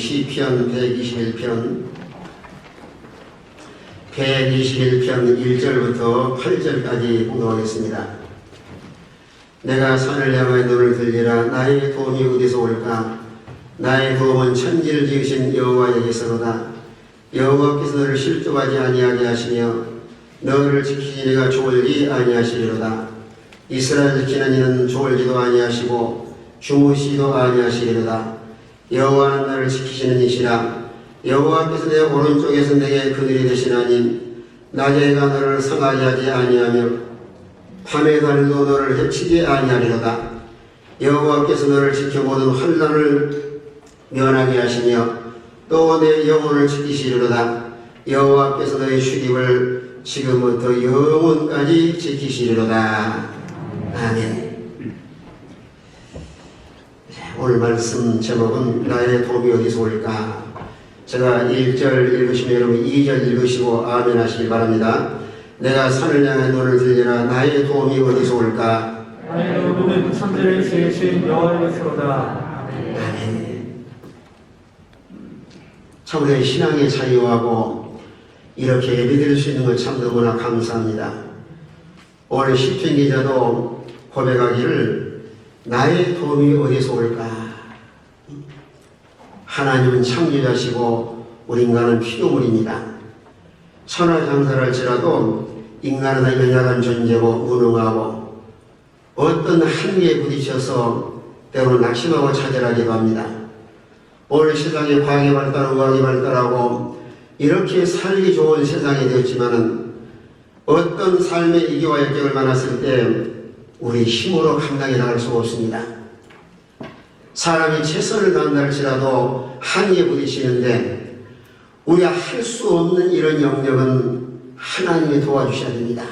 시편 121편 121편 1절부터 8절까지 공독하겠습니다. 내가 산을 향하여 눈을 들리라. 나의 도움이 어디서 올까? 나의 도움은 천지를 지으신 여호와에게서로다. 여호와께서 너를 실족하지 아니하게 하시며 너를 지키시니가 졸지 아니하시리로다. 이스라엘 지키는 이는 졸지도 아니하시고 주무시도 아니하시리로다. 여호와는 나를 지키시는 이시라. 여호와께서 내 오른쪽에서 내게 그늘이 되시나니 낮에가 너를 상하게 하지 아니하며 밤의 달도 너를 해치지 아니하리로다. 여호와께서 너를 지켜 모든 환난을 면하게 하시며 또 내 영혼을 지키시리로다. 여호와께서 너의 출입을 지금부터 영원까지 지키시리로다. 아멘. 오늘 말씀 제목은 나의 도움이 어디서 올까? 제가 1절 읽으시면 여러분 2절 읽으시고 아멘 하시기 바랍니다. 내가 산을 향해 눈을 들리라. 나의 도움이 어디서 올까? 나의 도움은 천지를 지으신 여호와께서로다. 아멘. 참 우리의 신앙의 자유하고 이렇게 예배드릴 수 있는 것 참 너무나 감사합니다. 오늘 시편 기자도 고백하기를 나의 도움이 어디서 올까? 하나님은 창조자시고 우리 인간은 피조물입니다. 천하장사를 할지라도 인간은 연약한 존재고 무능하고 어떤 한계에 부딪혀서 때로는 낙심하고 차별하기도 합니다. 오늘 세상에 과학이 발달하고 의학이 발달하고 이렇게 살기 좋은 세상이 되었지만은 어떤 삶의 이기와 역경을 만났을 때 우리 힘으로 감당해 나갈 수가 없습니다. 사람이 최선을 다한다 할지라도 한계에 부딪히는데 우리가 할 수 없는 이런 영역은 하나님이 도와주셔야 됩니다.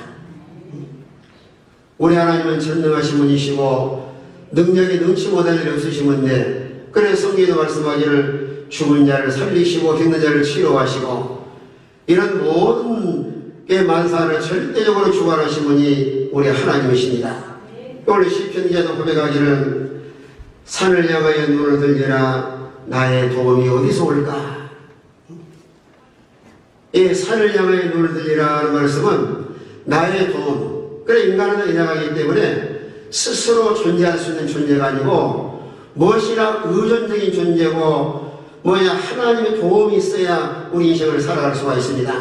우리 하나님은 전능하신 분이시고 능력이 능치 못할 일이 없으신 분인데 그래 성경에도 말씀하기를 죽은 자를 살리시고 죽는 자를 치료하시고 이런 모든 게 만사를 절대적으로 주관하신 분이 우리 하나님이십니다. 오늘 시편 기자도 고백하기를 산을 향하여 눈을 들리라. 나의 도움이 어디서 올까? 이 산을 향하여 눈을 들리라 하는 말씀은 나의 도움. 그래 인간은 연약하기 때문에 스스로 존재할 수 있는 존재가 아니고 무엇이나 의존적인 존재고 하나님의 도움이 있어야 우리 인생을 살아갈 수가 있습니다.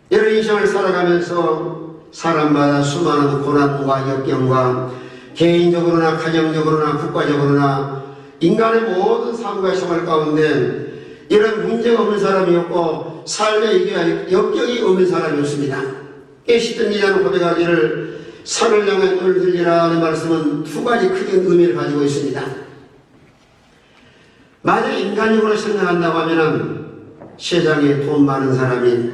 이런 인생을 살아가면서 사람마다 수많은 고난과 역경과 개인적으로나 가정적으로나 국가적으로나 인간의 모든 삶과 생활 가운데 이런 문제가 없는 사람이 없고 삶에 역경이 없는 사람이 없습니다. 시편 기자는 고백하기를 산을 향해 눈을 들리라 하는 말씀은 두 가지 크게 의미를 가지고 있습니다. 만약 인간적으로 생각한다고 하면은 세상에 돈 많은 사람이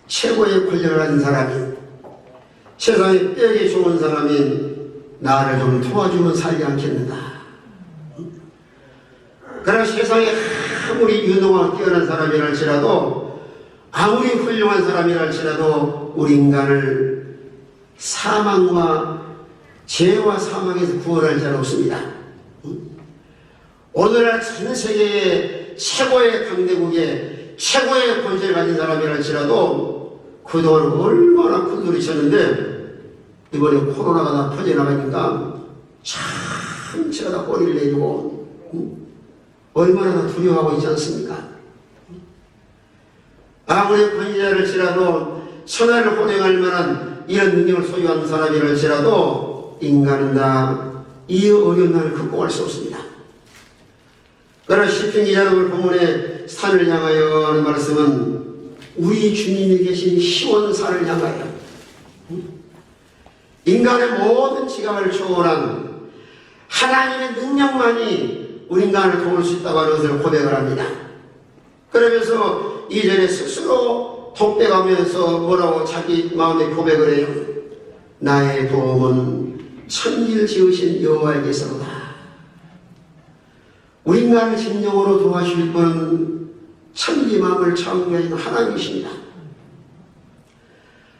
최고의 권력을 가진 사람이 세상에 뼈에 좋은 사람이 나를 좀 도와주면 살지 않겠는가. 그러나 세상에 아무리 유능하고 뛰어난 사람이랄지라도 아무리 훌륭한 사람이랄지라도 우리 인간을 사망과 죄와 사망에서 구원할 자는 없습니다. 오늘날 전 세계의 최고의 강대국의 최고의 권세를 가진 사람이랄지라도 그동안 얼마나 큰 소리 쳤는데 이번에 코로나가 다 퍼져나가니까 참 제가 다 꼬리를 내주고 얼마나 다 두려워하고 있지 않습니까? 아무리 권위자랄지라도 천하를 호령할 만한 이런 능력을 소유한 사람이랄지라도 인간은 다 이 어려운 날을 극복할 수 없습니다. 그러나 시편 기자는 본문에 산을 향하여 하는 말씀은 우리 주님이 계신 시온산을 향하여 인간의 모든 지각을 초월한 하나님의 능력만이 우리 인간을 도울 수 있다고 하는 것을 고백을 합니다. 그러면서 이전에 스스로 독백하면서 뭐라고 자기 마음에 고백을 해요. 나의 도움은 천지를 지으신 여호와에게서로다. 우리 인간을 진정으로 도와주실 분은 천지 만물을 창조하신 하나님이십니다.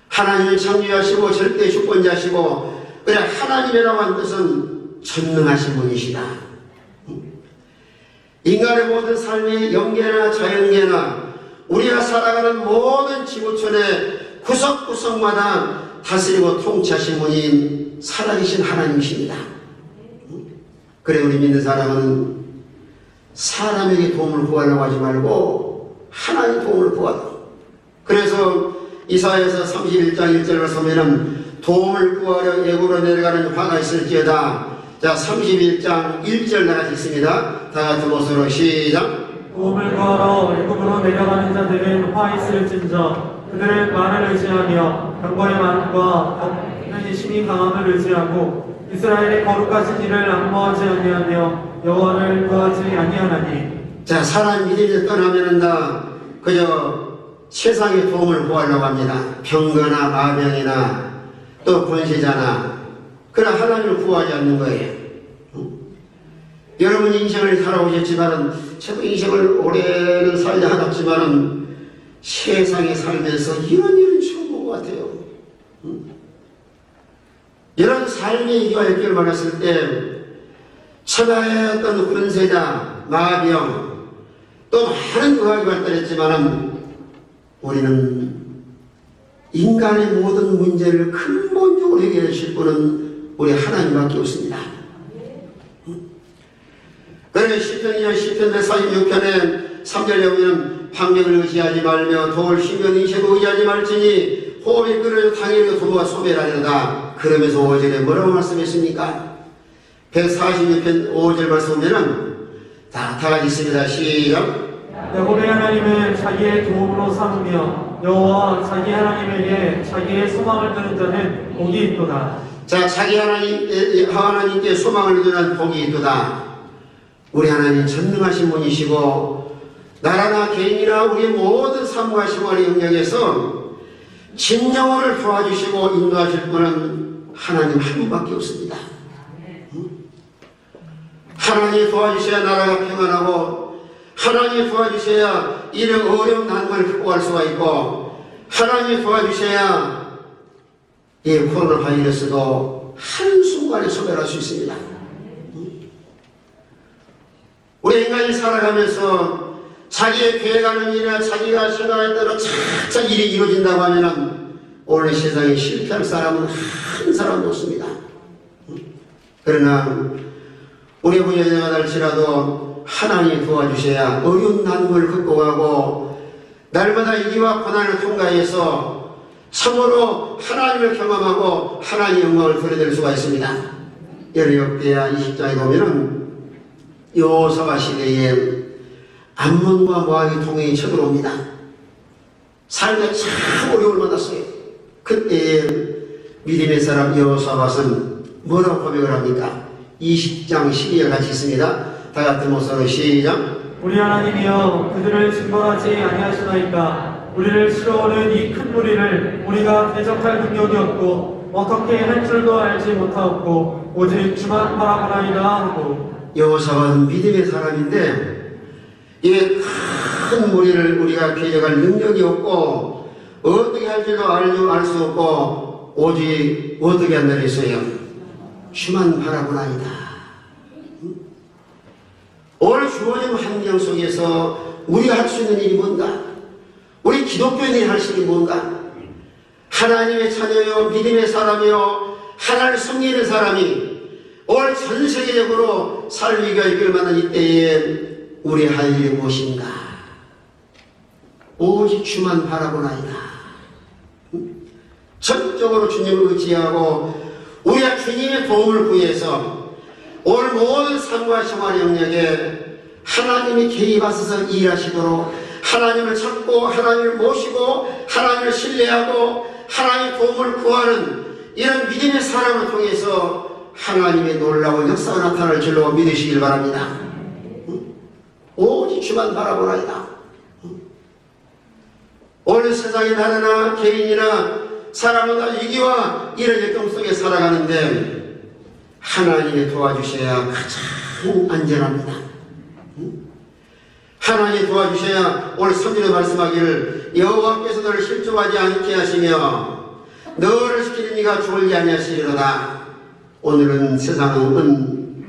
하나님은 창조하시고 절대 주권자시고 그래 하나님이라고 하는 뜻은 전능하신 분이시다. 인간의 모든 삶의 영계나 자연계나 우리가 살아가는 모든 지구촌의 구석구석마다 다스리고 통치하신 분이 살아계신 하나님이십니다. 그래 우리 믿는 사람은 사람에게 도움을 구하려고 하지 말고 하나님 도움을 구하라. 그래서 이사야서 31장 1절을 보면은 도움을 구하려 애굽으로 내려가는 화가 있을지어다. 자, 31장 1절 나같이 있습니다. 다 같은 모습으로 시작. 도움을 구하러 애굽으로 내려가는 자들은 화 있을진저 그들은 말을 의지하며 병거의 많음과 덕분에 힘이 강함을 의지하고 이스라엘의 거룩하신 이를 악모하지 아니하며 여호와를 구하지 아니하나니. 자, 사람 믿음에 떠나면은 다 그저 세상의 도움을 구하려고 합니다. 병거나 마병이나 또 권세자나. 그러나 하나님을 구하지 않는 거예요. 여러분 인생을 살아오셨지만은 저도 인생을 오래는 살려 하았지만은 세상에 살면서 이런 일은 처음 본 것 같아요. 이런 삶의 이기와 역경을 만났을 때 천하의 어떤 권세자, 마병 또 많은 의학이 발달했지만은 우리는 인간의 모든 문제를 근본적으로 해결해 주실 분은 우리 하나님밖에 없습니다. 그래 시편이냐 시편 46편에 3절에 보면 방명을 의지하지 말며 도를 쉬며 인생을 의지하지 말지니 호흡이 끓어져 당연히 도모가 소멸하려다. 그러면서 5절에 뭐라고 말씀했습니까? 146편 5절 말씀 보면은 다 같이 있습니다. 시작. 야곱의 하나님은 자기의 도움으로 삼으며 여호와 자기 하나님에게 자기의 소망을 두는 자는 복이 있도다. 자, 자기 하나님께 소망을 두는 복이 있도다. 우리 하나님 전능하신 분이시고 나라나 개인이나 우리의 모든 삶과 생활의 영역에서 진정을 도와주시고 인도하실 분은 하나님 한 분밖에 없습니다. 하나님이 도와주셔야 나라가 평안하고 하나님이 도와주셔야 이런 어려운 난관을 극복할 수가 있고 하나님이 도와주셔야 이 코로나 바이러스도 한순간에 소멸할 수 있습니다. 우리 인간이 살아가면서 자기의 계획하는 일이나 자기가 생각했던 착착 일이 이루어진다고 하면 오늘 세상에 실패할 사람은 한 사람도 없습니다. 그러나 우리 부녀자가 될지라도 하나님이 도와주셔야 어려운 난관을 극복하고 날마다 위기와 고난을 통과해서 참으로 하나님을 경험하고 하나님의 영광을 드러낼 수가 있습니다. 역대하 20장에 보면은 여호사밧 시대에 암몬과 모압이 동행이 쳐들어옵니다. 삶에 참 어려움을 만났어요. 그때 믿음의 사람 여호사밧은 뭐라고 고백을 합니까? 20장 12절 같이 있습니다. 다 같은 모습으로 시작. 우리 하나님이여 그들을 징벌하지 아니하시나이까. 우리를 치러오는 이 큰 무리를 우리가 대적할 능력이 없고 어떻게 할 줄도 알지 못하옵고 오직 주만 바라보나이다 하고. 여호사밧은 믿음의 사람인데 이 큰 무리를 우리가 대적할 능력이 없고 어떻게 할 줄도 알 수 없고 오직 어떻게 한다고 했어요? 주만 바라보나이다. 오늘 주어진 환경 속에서 우리가 할 수 있는 일이 뭔가? 우리 기독교인들이 할 수 있는 게 뭔가? 하나님의 자녀요 믿음의 사람이요 하나님을 섬기는 사람이 오늘 전 세계적으로 삶의 교육을 만난 이때에 우리 할 일이 무엇인가? 오직 주만 바라보나이다. 전적으로 주님을 의지하고 우리가 주님의 도움을 구해서 오늘 모든 삶과 생활의 영역에 하나님이 개입하셔서 일하시도록 하나님을 찾고 하나님을 모시고 하나님을 신뢰하고 하나님의 도움을 구하는 이런 믿음의 사람을 통해서 하나님의 놀라운 역사가 나타날 줄로 믿으시길 바랍니다. 오직 주만 바라보나이다. 오늘 세상의 나라나 개인이나 사람은 다 위기와 이런 역경 속에 살아가는데 하나님이 도와주셔야 가장 안전합니다. 하나님이 도와주셔야 오늘 성경에 말씀하기를 여호와께서 너를 실족하지 않게 하시며 너를 지키는 이가 졸지 아니하시리로다. 오늘은 세상은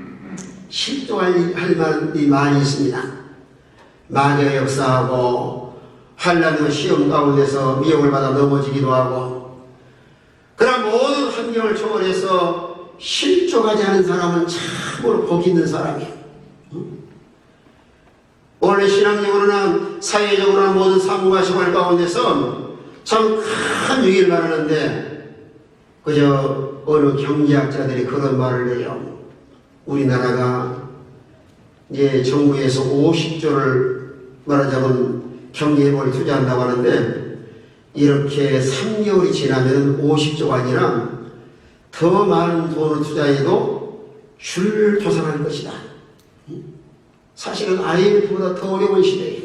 실족할 만한 일이 많이 있습니다. 마녀의 역사하고 환난과 시험 가운데서 미혹을 받아 넘어지기도 하고, 그런 모든 환경을 초월해서 실족하지 않은 사람은 참으로 복 있는 사람이에요. 오늘 신앙적으로나 사회적으로나 모든 삶과 생활 가운데서 참 큰 위기를 말하는데, 그저 어느 경제학자들이 그런 말을 해요. 우리나라가 이제 정부에서 50조를 말하자면 경제회복에 투자한다고 하는데, 이렇게 3개월이 지나면 50조가 아니라 더 많은 돈을 투자해도 줄도산할 것이다. 사실은 IMF보다 더 어려운 시대예요.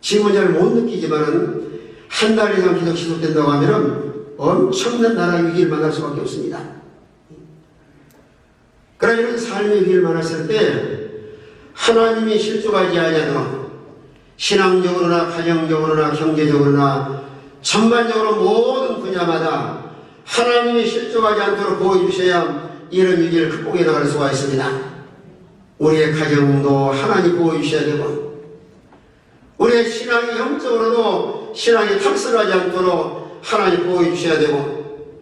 지금은 잘 못 느끼지만은 한 달 이상 계속 지속된다고 하면은 엄청난 나라의 위기를 만날 수밖에 없습니다. 그러나 이런 삶의 위기를 만났을 때 하나님이 실족하지 아니하도록 신앙적으로나 가정적으로나 경제적으로나 전반적으로 모든 분야마다 하나님이 실족하지 않도록 보호해주셔야 이런 위기를 극복해 나갈 수가 있습니다. 우리의 가정도 하나님 보호해주셔야 되고, 우리의 신앙이 영적으로도 신앙이 탁설하지 않도록 하나님 보호해주셔야 되고,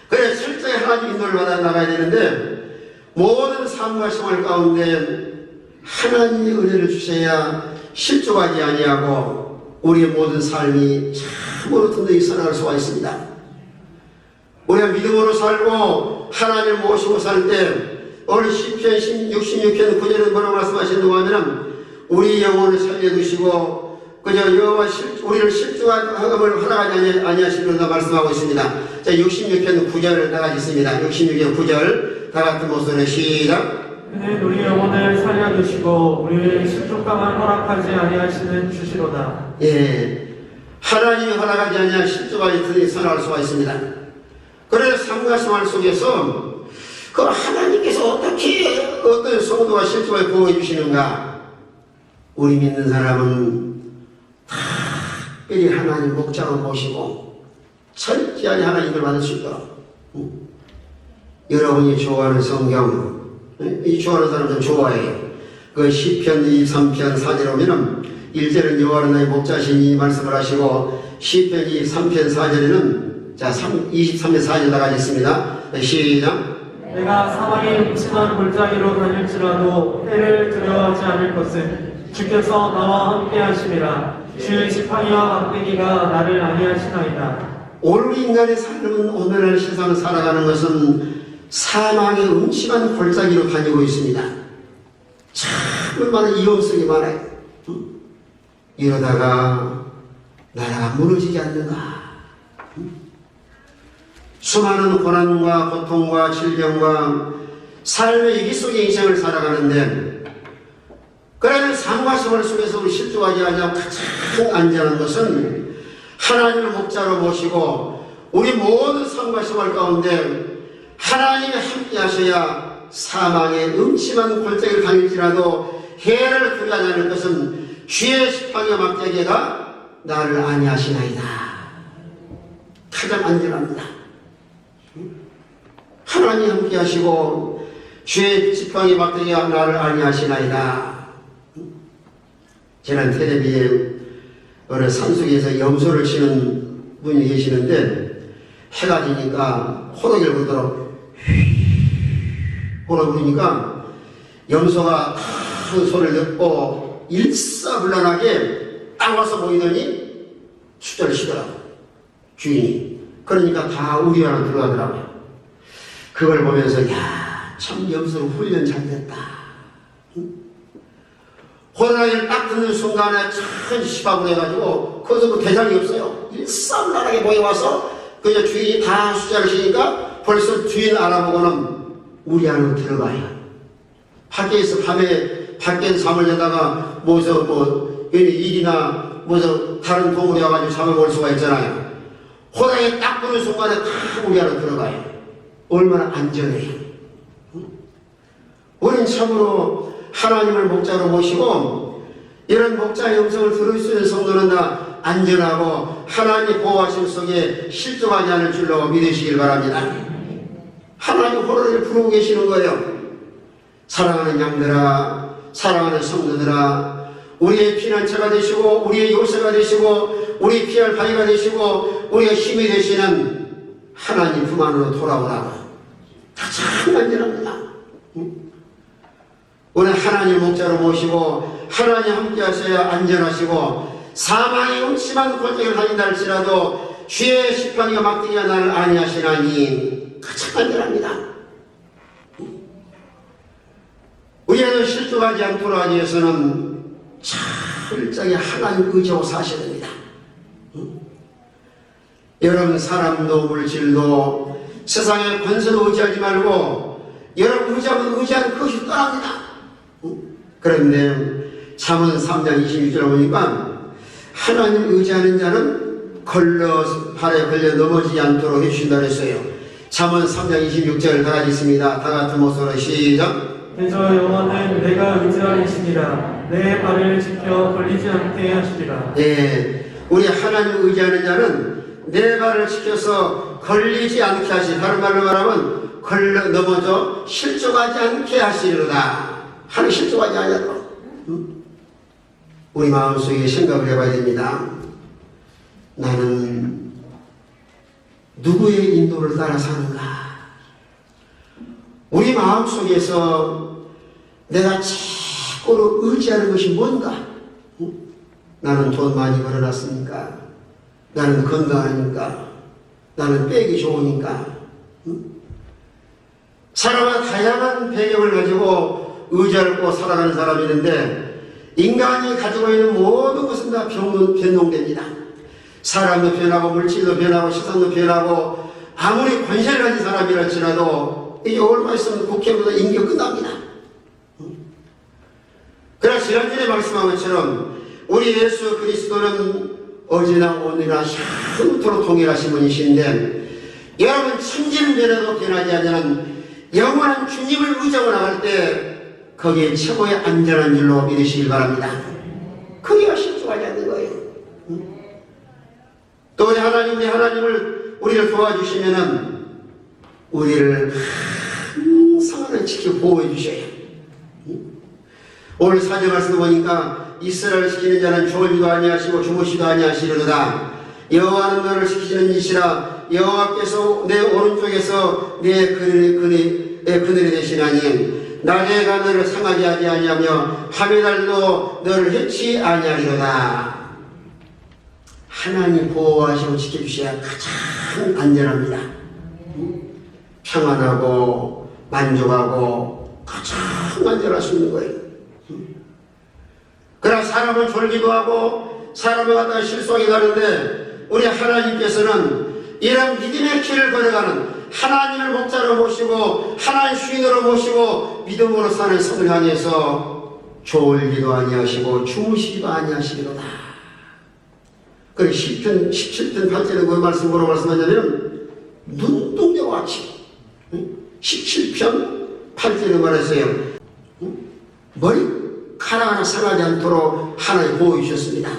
그래 철저히 하나님 인도를 받아 나가야 되는데, 모든 삶과 생활 가운데 하나님의 은혜를 주셔야 실족하지 아니하고 우리의 모든 삶이 참으로 든든히 살아갈 수가 있습니다. 우리가 믿음으로 살고 하나님을 모시고 살 때, 오늘 시편 66편 9절에 뭐라고 말씀하신다고 하면, 우리 영혼을 살려두시고 그저 여호와 우리를 실족함을 허락하지 아니하시리로다 말씀하고 있습니다. 자, 66편 9절을 다 같이 있습니다. 66편 9절 다 같은 목소리로 시작. 그는 우리 영혼을 살려두시고 우리의 실족감을 허락하지 아니하시는 주시로다. 예, 하나님이 허락하지 아니한 실족하지 든든히 살아갈 수가 있습니다. 그래서 삶과 생활 속에서 그 하나님께서 어떻게 어떤 성도가 실족을 보호해 주시는가? 우리 믿는 사람은 특별히 하나님 목자로 모시고 철저하게 하나님을 받을 수 있도록, 여러분이 좋아하는 성경, 이 좋아하는 사람 좀 좋아해요. 그 시편 23편 4절 오면은 1절은 여호와는 나의 목자시니 말씀을 하시고, 시편 23편 4절에는 자 23편 4절 나가지 있습니다. 시작. 내가 사망의 음침한 골짜기로 다닐지라도 해를 두려워하지 않을 것은 주께서 나와 함께 하심이라. 주의 지팡이와 막대기가 나를 안위하시나이다. 오늘 인간의 삶은 오늘날 세상을 살아가는 것은 사망의 음침한 골짜기로 다니고 있습니다. 참 얼마나 위험성이 많아요. 이러다가 나라가 무너지지 않는가. 수많은 고난과 고통과 질병과 삶의 위기 속의 인생을 살아가는데, 그러면 삶과 생활 속에서 우리 실족하지 않냐고 가장 안전한 것은 하나님을 목자로 모시고 우리 모든 삶과 생활 가운데 하나님이 함께 하셔야 사망의 음침한 골짜기를 다닐지라도 해를 두려워하지 않을 것은 주의 지팡이와 막대기가 나를 안위하시나이다. 가장 안전합니다. 하나님 함께 하시고 주의 지팡이 막대기가 나를 안위하시나이다. 지난 텔레비에 어느 산속에서 염소를 치는 분이 계시는데, 해가 지니까 호동이를 부르도록 호동 부르니까 염소가 큰 소리를 듣고 일사불란하게 딱 와서 보이더니 숫자를 쉬더라고, 주인이. 그러니까 다 우리 안으로 들어가더라고요. 그걸 보면서 야, 참 염소는 훈련 잘 됐다. 호랑이를 딱 듣는 순간에 참 시박을 해가지고 거기서 뭐 대장이 없어요. 일사불란하게 모여와서 그냥 주인이 다 숫자를 쉬니까 벌써 주인 알아보고는 우리 안으로 들어가요. 밖에서 밤에 밖에서 잠을 자다가 뭐 일이나 다른 동물이 와가지고 잠을 볼 수가 있잖아요. 호랑이 딱 보는 순간에 다 우리 안으로 들어가요. 얼마나 안전해요. 우린 참으로 하나님을 목자로 모시고 이런 목자의 음성을 들을 수 있는 성도는 다 안전하고 하나님 보호하심 속에 실족하지 않을 줄로 믿으시길 바랍니다. 하나님 호로를 부르고 계시는 거예요. 사랑하는 양들아, 사랑하는 성도들아, 우리의 피난처가 되시고 우리의 요새가 되시고 우리 피할 바위가 되시고 우리의 힘이 되시는 하나님 품 안으로 돌아오라고 가장 간절합니다. 오늘 하나님 목자로 모시고 하나님 함께 하셔야 안전하시고 사망이 음침한 골짜기를 다닌다 할지라도 주의 심판이가 막대기가 나를 아니하시나니 가장 안전합니다. 우리는 실족하지 않도록 하기 위해서는 철저히 하나님 의지하고 사셔야 됩니다. 여러분 사람도 물질도 세상의 권세도 의지하지 말고 여러분 의지하면 의지하는 것이 떠납니다. 그런데 잠언 3장 26절에 보니까 하나님 의지하는 자는 발에 걸려 넘어지지 않도록 해주신다 그랬어요. 잠언 3장 26절 다 같이 있습니다. 다 같은 목소리로 시작. 그저 여호와는 내가 의지할 이시니라. 내 발을 지켜 걸리지 않게 하시리라. 네, 우리 하나님 의지하는 자는 내 발을 지켜서 걸리지 않게 하시. 다른 말로 말하면 넘어져 실족하지 않게 하시리로다. 하늘 실족하지 않도록. 우리 마음속에 생각을 해봐야 됩니다. 나는 누구의 인도를 따라 사는가? 우리 마음속에서 내가 최고로 의지하는 것이 뭔가? 나는 돈 많이 벌어놨으니까, 나는 건강하니까, 나는 빼기 좋으니까. 사람은 다양한 배경을 가지고 의지하고 살아가는 사람이 있는데 인간이 가지고 있는 모든 것은 다 변동됩니다. 사람도 변하고 물질도 변하고 세상도 변하고 아무리 권세를 가진 사람이랄지라도 이게 얼마 있으면 국회보다 임기가 끝납니다. 그러나 지난주에 말씀한 것처럼 우리 예수 그리스도는 어제나 오늘이나 영원토록 동일하신 분이신데 여러분 천지는 변해도 변하지 않는 영원한 주님을 의지하고 나갈 때 거기에 최고의 안전한 줄로 믿으시길 바랍니다. 거기가 실족하지 않는 거예요. 또 우리 하나님을 우리를 도와주시면은 우리를 항상 지켜 보호해 주셔요. 오늘 사제 말씀 보니까 이스라엘을 지키는 자는 졸지도 아니하시고 주무시도 아니하시려다. 여호와는 너를 지키시는 이시라. 여호와께서 내 오른쪽에서 내 그늘이 되시나니 낮에가 너를 상하게 하지 아니하며 밤의 달도 너를 해치 아니하리로다. 하나님 보호하시고 지켜주셔야 가장 안전합니다. 평안하고 만족하고 가장 안전할 수 있는 거예요. 그러나 사람은 졸기도 하고 사람을 갖다가 실수하게 가는데 우리 하나님께서는 이런 믿음의 길을 걸어가는 하나님을 목자로 모시고 하나님 주인으로 모시고 믿음으로 사는 성을 향해서 졸기도 아니하시고 주무시기도 아니하시리로다. 그리고 시편 17편 8절에 그 말씀 뭐라고 말씀하냐면 눈동자와 같이 17편 8절에 말했어요. 머리카락 하나 상하지 않도록 하나님 보호해 주셨습니다.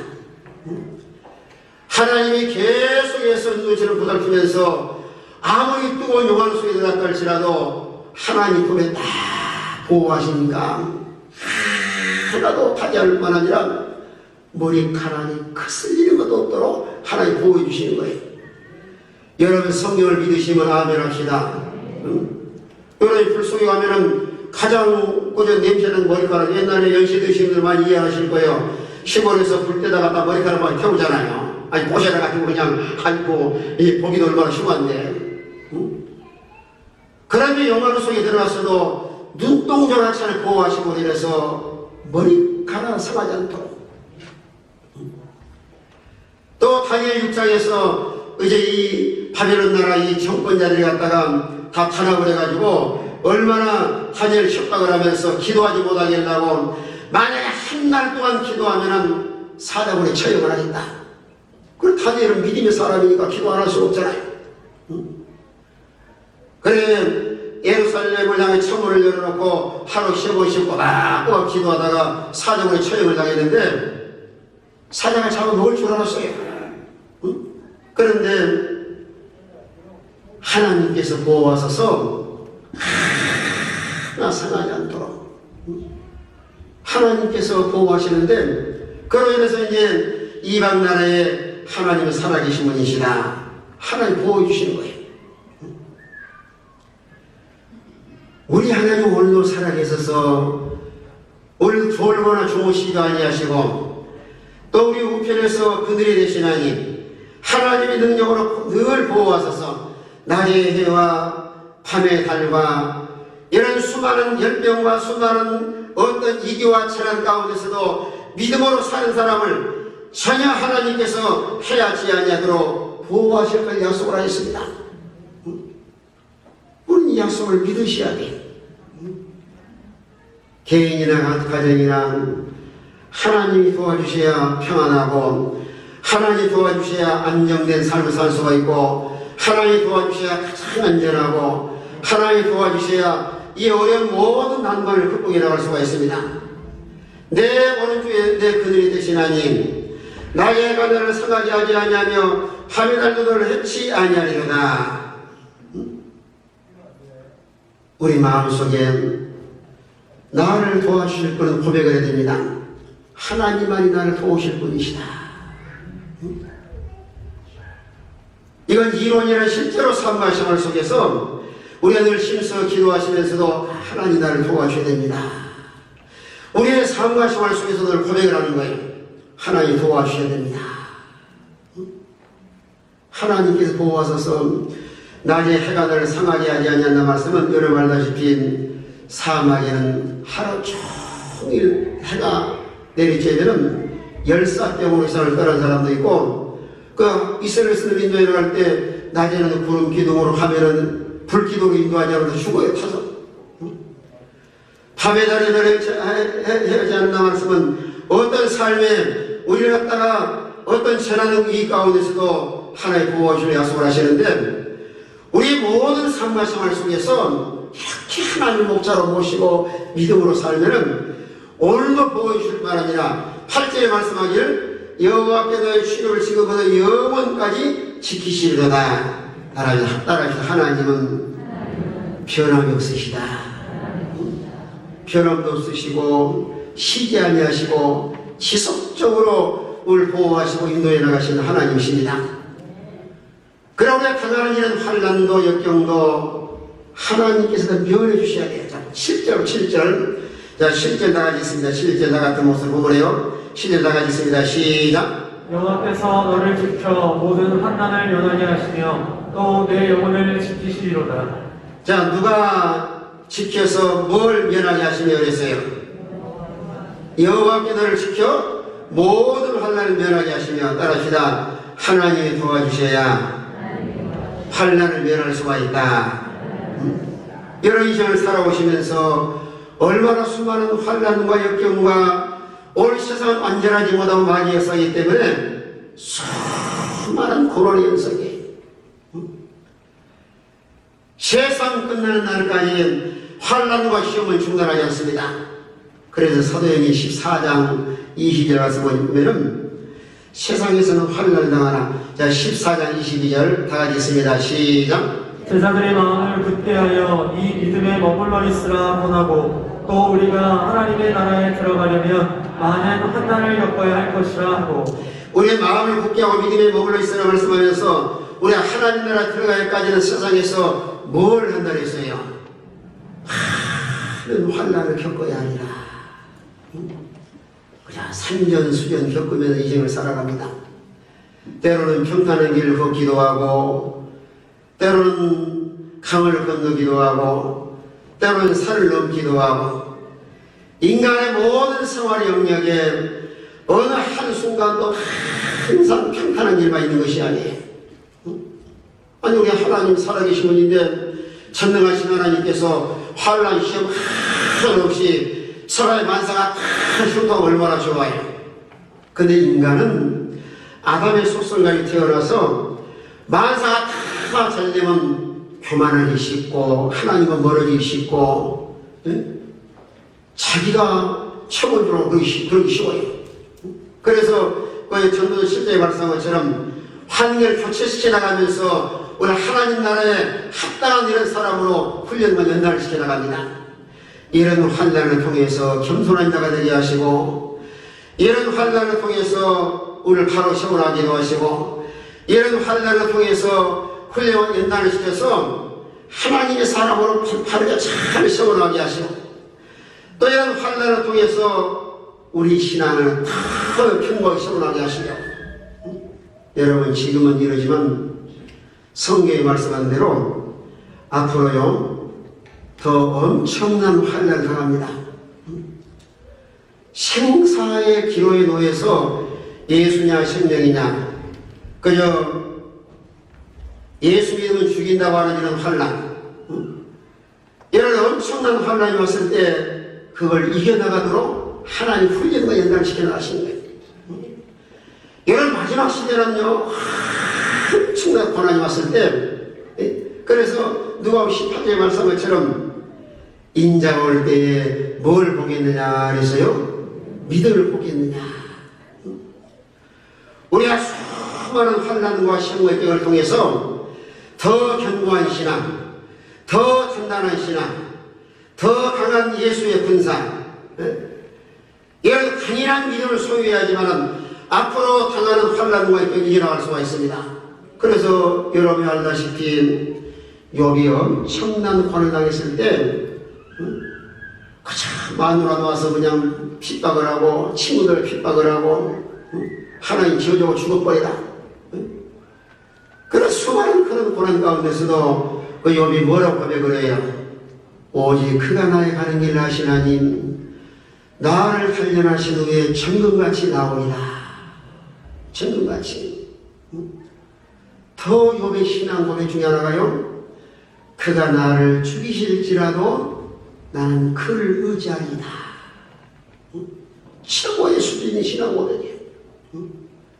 하나님이 계속해서 눈치를 보살피면서 아무리 뜨거운 요한 속에 들어갔다 할지라도 하나님 품에 딱 보호하시니까 하나도 파괴할 뿐 아니라 머리카락이 거슬리는 것도 없도록 하나님 보호해 주시는 거예요. 여러분 성경을 믿으시면 아멘 합시다. 여러분 불 속에 가면은 가장 꼬전 냄새는 머리카락. 옛날에 연시 드시는 분들 많이 이해하실 거예요. 시골에서 불 때다가 다 머리카락 많이 태우잖아요. 아니 보셔라 가지고 그냥 앉고 이 보기도 얼마나 흉한데. 그런데 영화로 속에 들어갔어도 눈동자같이 보호하시고 이래서 머리카락 상하지 않도록. 또 다니엘 6장에서 이제 이 바벨론 나라 이 정권자들이 갖다가 다 탄압을 해가지고 얼마나 다니엘 협박을 하면서 기도하지 못하게 한다고. 만약에 한 달 동안 기도하면은 사자굴에 처형을 하겠다. 그럼 다니엘은 믿음의 사람이니까 기도 안 할 수 없잖아요. 그러면 예루살렘을 향해 창문을 열어놓고 하루 쉬고 꼬박꼬박 기도하다가 사자굴에 처형을 당했는데 사자가 잡아먹을 줄 알았어요. 그런데 하나님께서 보호하셔서 하나 상하지 않도록 하나님께서 보호하시는데, 그로 인해서 이제 이방 나라에 하나님은 살아계신 분이시다. 하나님 보호해 주시는 거예요. 우리 하나님 오늘도 살아계셔서 우리를 졸거나 주무시기도 아니하시고, 또 우리 우편에서 그늘이 되시나니 하나님의 능력으로 늘 보호하셔서 낮의 해와 밤의 달과 이런 수많은 열병과 수많은 어떤 이기와 재난 가운데서도 믿음으로 사는 사람을 전혀 하나님께서 해하지 아니하도록 보호하실 걸 약속을 하셨습니다. 우리는 이 약속을 믿으셔야 돼요. 개인이나 가정이나 하나님이 도와주셔야 평안하고, 하나님이 도와주셔야 안정된 삶을 살 수가 있고, 하나님이 도와주셔야 가장 안전하고, 하나님이 도와주셔야 이 어려운 모든 난관을 극복해 나갈 수가 있습니다. 내 오른쪽에 내 그늘이 되신 하나님, 나의 해가 너를 상하게 하지 아니하며 밤의 달도 너를 해치 아니하리로다. 우리 마음속에 나를 도와주실 분은 고백을 해야 됩니다. 하나님만이 나를 도우실 분이시다. 이건 이론이나 실제로 삶과 생활 속에서 우리가 늘 힘써 기도하시면서도 하나님 나를 도와줘야 됩니다. 우리의 삶과 생활 속에서 늘 고백을 하는 거예요. 하나님 도와주셔야 됩니다. 하나님께서 보호하셔서 낮에 해가 너를 상하게 하지 아니한다 말씀은 여러분 알다시피 사막에는 하루 종일 해가 내리쬐면은 열사병으로 이상을 떠난 사람도 있고, 그 이스라엘에서 인도에 갈 때 낮에는 구름 기둥으로 하면은 불 기둥으로 인도하냐고 죽어요, 타서. 밤에 달에 해야지 않는다 말씀은 어떤 삶에 우리를 갖다가 어떤 재난 위기 가운데서도 하나님 보호하시는 약속을 하시는데, 우리 모든 삶과 생활 속에서 이렇게 하나님을 목자로 모시고 믿음으로 살면은 오늘도 보호해 주실 뿐 아니라 8절에 말씀하기를 여호와께 너의 취급을 지금부터 영원까지 지키시리로다. 따라합시다. 하나님은 변함이 없으시다. 변함도 없으시고 쉬지 아니하시고 지속적으로 우리를 보호하시고 인도해 나가시는 하나님이십니다. 그러나 우리가 당하는 이런 환난도 역경도 하나님께서 면해 주셔야 돼요. 자, 7절. 자, 7절 나가겠습니다. 7절 나 같은 모습을 보고요. 7절 나가겠습니다. 시작. 여호와께서 너를 지켜 모든 환난을 면하게 하시며 또 내 영혼을 지키시리로다. 자, 누가 지켜서 뭘 면하게 하시며 그랬어요? 여호와께 너를 지켜 모든 환난을 면하게 하시며, 따라합시다. 하나님이 도와주셔야 환난을 면할 수가 있다. 여러분 인생을 살아오시면서 얼마나 수많은 환난과 역경과 온 세상은 완전하지 못하고 마귀의 역사이기 때문에 수많은 고난의 연속이에요. 세상 끝나는 날까지 환난과 시험은 중단하지 않습니다. 그래서 사도행전 14장 20절 가서 보면은 세상에서는 환난을 당하나. 자, 14장 22절 다 같이 있습니다. 시작. 제자들의 마음을 굳게 하여 이 믿음에 머물러 있으라 권하고, 또 우리가 하나님의 나라에 들어가려면 많은 환난을 겪어야 할 것이라 하고. 우리의 마음을 굳게 하고 믿음에 머물러 있으라 말씀하면서 우리가 하나님 나라 들어가기까지는 세상에서 뭘 한다 그랬어요? 많은 환난을 겪어야 하리라. 그냥 산전수전 겪으면서 인생을 살아갑니다. 때로는 평탄한 길을 걷기도 하고, 때로는 강을 건너기도 하고, 때로는 산을 넘기도 하고, 인간의 모든 생활 영역에 어느 한순간도 항상 평탄한 길만 있는 것이 아니에요. 아니, 우리 하나님 살아계신 분인데 전능하신 하나님께서 환난 시험 하나 없이 사람의 만사가 다 흉터가 얼마나 좋아요. 근데 인간은 아담의 속성까지 태어나서 만사가 다 잘 되면 교만하기 쉽고 하나님과 멀어지기 쉽고, 자기가 최고인 줄 알고 그러기 쉬워요. 그래서 전도 실제에 말씀한 것처럼 환경을 교체시켜 나가면서 우리 하나님 나라에 합당한 이런 사람으로 훈련과 연단을 시켜 나갑니다. 이런 환난을 통해서 겸손한 자가 되게 하시고, 이런 환난을 통해서 오늘 바로 세워나기도 하시고, 이런 환난을 통해서 훌륭한 연단을 시켜서 하나님의 사람으로 바르게 잘 세워나게 하시고, 또 이런 환난을 통해서 우리 신앙을 더 견고하게 세워나게 하시려고. 여러분, 지금은 이러지만 성경에 말씀한 대로 앞으로요 더 엄청난 환난을 당합니다. 생사의 기로에 놓여서 예수냐 생명이냐, 그저 예수 믿으면 죽인다고 하는 이런 환난, 이런 엄청난 환난이 왔을 때 그걸 이겨나가도록 하나님 훈련과 연단시켜 나가시는 거예요. 이런 마지막 시대는요 엄청난 고난이 왔을 때, 그래서 누가 18절에 말씀한 것처럼 인자가 올 때에 뭘 보겠느냐 그래서요, 믿음을 보겠느냐. 우리가 수많은 환난과 시험의 격을 통해서 더 견고한 신앙, 더 단단한 신앙, 더 강한 예수의 군사, 이런 강인한 믿음을 소유해야지만 앞으로 당하는 환난과 이겨나갈 수가 있습니다. 그래서 여러분이 알다시피 욥이 엄청난 고난을 당했을 때 그저 마누라 와서 그냥 핍박을 하고 친구들 핍박을 하고 하나님 지어주고 죽어버리라. 그런 수많은 그런 고난 가운데서도 그 욥이 뭐라고 고백을 해요? 오직 그가 나의 가는 길을 아신 하나님, 나를 단련하신 후에 정금같이 나오리라. 정금같이. 더 욥의 신앙 고백 중에 하나가요, 그가 나를 죽이실지라도 나는 그를 의지하리다. 최고의 수준의 신앙 고백이에요.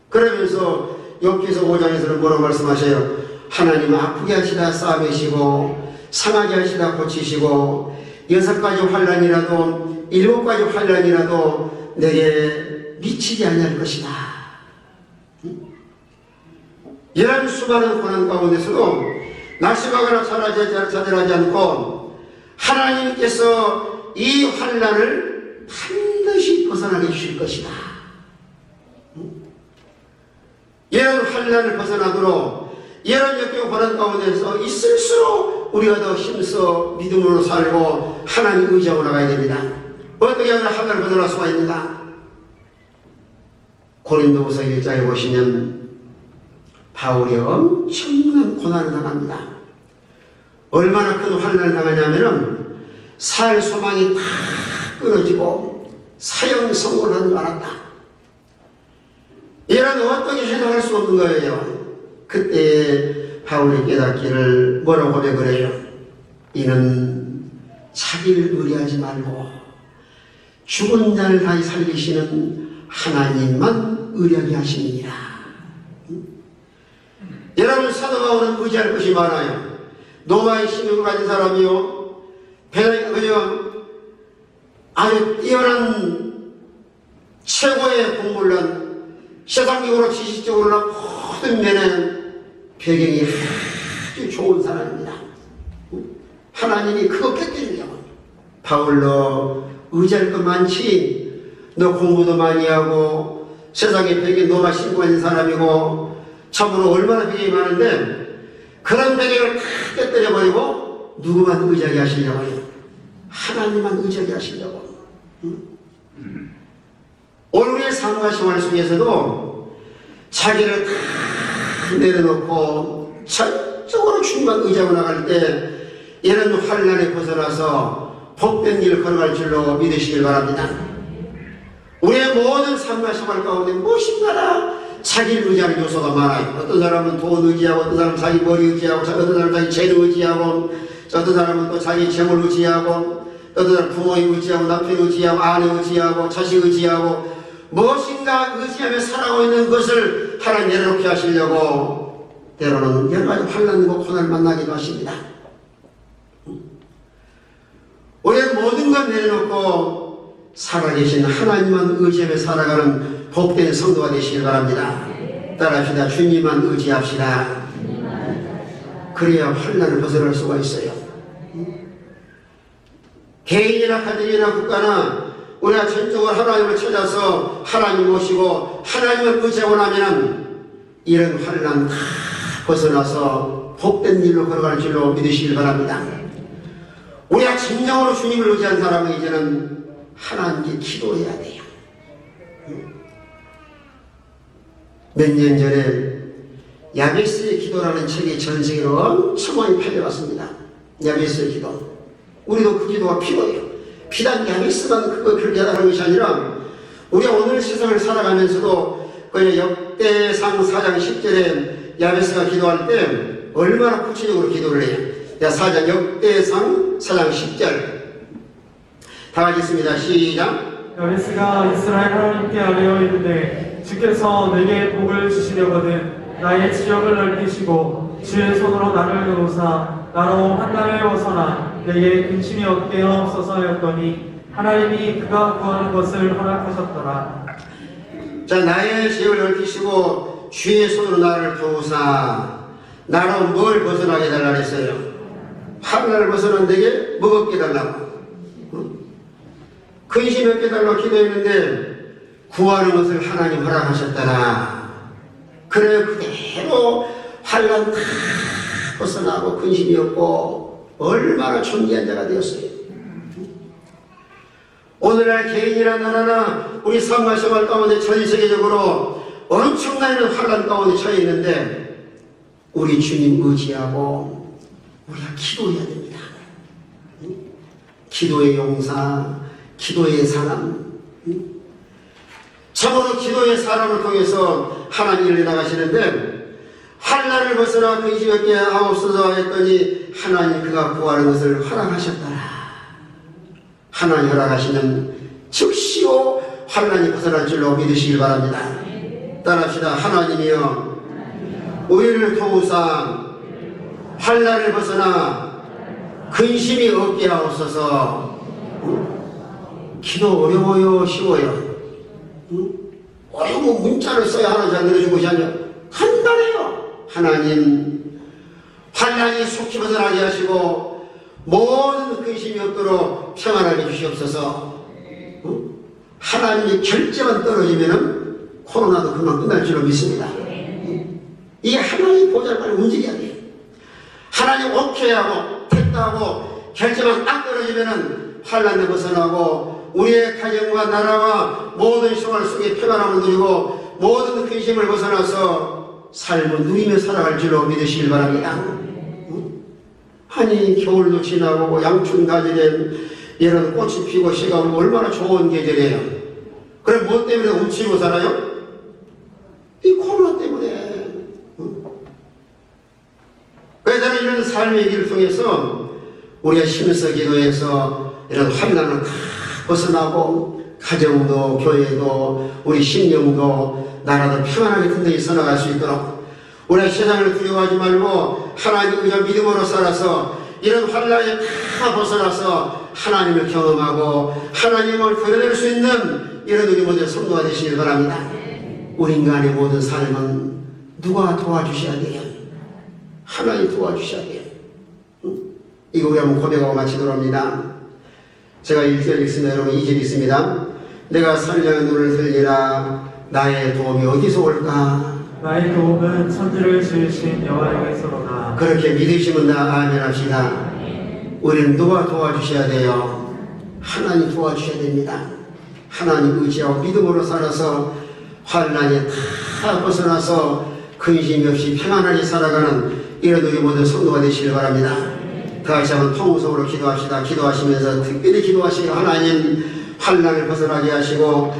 그러면서 욥기서 5장에서는 뭐라고 말씀하셔요? 하나님 아프게 하시다 싸매시고 상하게 하시다 고치시고 6가지 환난이라도 7가지 환난이라도 내게 미치지 아니할 것이다. 이런 수많은 고난 가운데서도 낙심하거나 좌절하지 않고 하나님께서 이 환난을 반드시 벗어나게 주실 것이다. 이런 환난을 벗어나도록 이런 역경 고난 가운데서 있을수록 우리가 더 힘써 믿음으로 살고 하나님 의지하고 나가야 됩니다. 어떻게 하면 환난을 벗어날 수가 있는가? 고린도후서 1장에 보시면 바울이 엄청난 고난을 당합니다. 얼마나 큰 환난을 당하냐면은 살 소망이 다 끊어지고 사형 선고를 하는 줄 알았다. 이런 어떻게 해나갈 수 없는 거예요. 그때 바울이 깨닫기를 뭐라고 고백을 해요? 이는 자기를 의뢰하지 말고 죽은 자를 다시 살리시는 하나님만 의뢰하게 하시니라. 여러분, 사도 바울은 의지할 것이 많아요. 노마의 신용을 가진 사람이요, 그저 아주 뛰어난 최고의 공부를 세상적으로 지식적으로나 모든 면에 배경이 아주 좋은 사람입니다. 하나님이 그거 뺏겨주려고. 바울, 너 의지할 것 많지? 너 공부도 많이 하고 세상에 배경이 노마 신고 있는 사람이고 참으로 얼마나 배경이 많은데 그런 배경을 다 깨뜨려버리고 누구만 의지하게 하시려고 해요? 하나님만 의지하게 하시려고. 오늘의 삶과 생활 속에서도 자기를 다 내려놓고 전적으로 주님만 의지하고 나갈 때 이런 환난에 벗어나서 복된 길을 걸어갈 줄로 믿으시길 바랍니다. 우리의 모든 삶과 생활 가운데 무엇인가나 자기를 의지하는 요소가 많아요. 어떤 사람은 돈 의지하고, 어떤 사람은 자기 머리 의지하고, 어떤 사람은 자기 재능 의지하고, 어떤 사람은 또 자기 재물 의지하고, 어떤 사람은 부모의 의지하고, 남편 의지하고, 아내 의지하고, 자식 의지하고, 무엇인가 의지하며 살아가고 있는 것을 하나님 내려놓게 하시려고 때로는 여러 가지 환난과 고난을 만나기도 하십니다. 우리는 모든 걸 내려놓고 살아계신 하나님만 의지하며 살아가는 복된 성도가 되시길 바랍니다. 따라합시다. 주님만 의지합시다. 그래야 환난을 벗어날 수가 있어요. 개인이나 가정이나 국가나 우리가 전적으로 하나님을 찾아서 하나님 모시고 하나님을 의지하고 나면 이런 환난 다 벗어나서 복된 일로 걸어갈 줄로 믿으시길 바랍니다. 우리가 진정으로 주님을 의지한 사람은 이제는 하나님께 기도해야 돼요. 몇 년 전에 야베스의 기도라는 책이 전 세계로 엄청 많이 팔려갔습니다. 야베스의 기도. 우리도 그 기도가 필요해요. 비단 야베스만 그렇게 하는 것이 아니라 우리가 오늘 세상을 살아가면서도 그 역대상 4장 10절에 야베스가 기도할 때 얼마나 구체적으로 기도를 해요. 4장 역대상 4장 10절 다 같이 있습니다. 시작. 야베스가 이스라엘 하나님께 아뢰어 이르되 주께서 내게 복을 주시려거든 나의 지역을 넓히시고 주의 손으로 나를 도우사 나로 환난을 벗어나 내게 근심이 없게 하옵소서 하였더니 하나님이 그가 구하는 것을 허락하셨더라. 자, 나의 지역을 넓히시고 주의 손으로 나를 도우사 나로 뭘 벗어나게 해달라 했어요? 환난을 벗어난 내게 먹었게 해달라고. 근심이 없게 해달라고 기도했는데 구하는 것을 하나님 허락하셨더라. 그래 그대로 환난 다 벗어나고 근심이 없고 얼마나 존귀한 자가 되었어요. 오늘날 개인이나 나라나 우리 삶과 생활 가운데 전 세계적으로 엄청난 환난 가운데 처해 있는데 우리 주님 의지하고 우리가 기도해야 됩니다. 기도의 용사, 기도의 사람. 참으로 기도의 사람을 통해서 하나님 일을 나가시는데 환난을 벗어나 근심 없게 하옵소서 했더니 하나님 그가 구하는 것을 허락하셨더라. 하나님 허락하시는 즉시로 환난이 벗어날 줄로 믿으시길 바랍니다. 따라합시다. 하나님이여 우리를 도우사 환난을 벗어나 근심이 없게 하옵소서. 기도 어려워요? 쉬워요? 어려운 문자를 써야 하나님 잘 들어준 것이 아니라 간단해요. 하나님 환난이 속히 벗어나게 하시고 모든 근심이 없도록 평안하게 주시옵소서. 하나님의 결제만 떨어지면 코로나도 금방 끝날 줄로 믿습니다. 이게 하나님 보좌를 빨리 움직여야 돼요. 하나님 오케이 하고 됐다고 결제만 딱 떨어지면 환난에 벗어나고 우리의 가정과 나라와 모든 생활 속에 평안함을 누리고 모든 근심을 벗어나서 삶을 누리며 살아갈 줄로 믿으시길 바랍니다. 아니 겨울도 지나고 양춘 가지된 이런 꽃이 피고 씨가 오면 얼마나 좋은 계절이에요. 그럼 뭐 때문에 움츠리고 살아요? 이 코로나 때문에. 그래서 저는 이런 삶의 얘기를 통해서 우리가 힘써 기도해서 이런 환난을 다 벗어나고 가정도 교회도 우리 신령도 나라도 평안하게 든든히 살아갈 수 있도록 우리가 세상을 두려워하지 말고 하나님 그저 믿음으로 살아서 이런 환난에 다 벗어나서 하나님을 경험하고 하나님을 드러낼 수 있는 이런 우리 모두 성도가 되시길 바랍니다. 우리 인간의 모든 삶은 누가 도와주셔야 돼요? 하나님 도와주셔야 돼요. 이거 우리 한번 고백하고 마치도록 합니다. 제가 1절 읽습니다. 여러분 2절 읽습니다. 내가 살려는 눈을 들리라. 나의 도움이 어디서 올까? 나의 도움은 천지를 지으신 여호와에게서로다. 그렇게 믿으시면 아멘 합시다. 우리는 누가 도와주셔야 돼요? 하나님 도와주셔야 됩니다. 하나님 의지하고 믿음으로 살아서 환난에 다 벗어나서 근심 없이 평안하게 살아가는 이런 우리 모든 성도가 되시길 바랍니다. 다시 한번 통성으로 기도합시다. 기도하시면서 특별히 기도하시고 하나님 환난을 벗어나게 하시고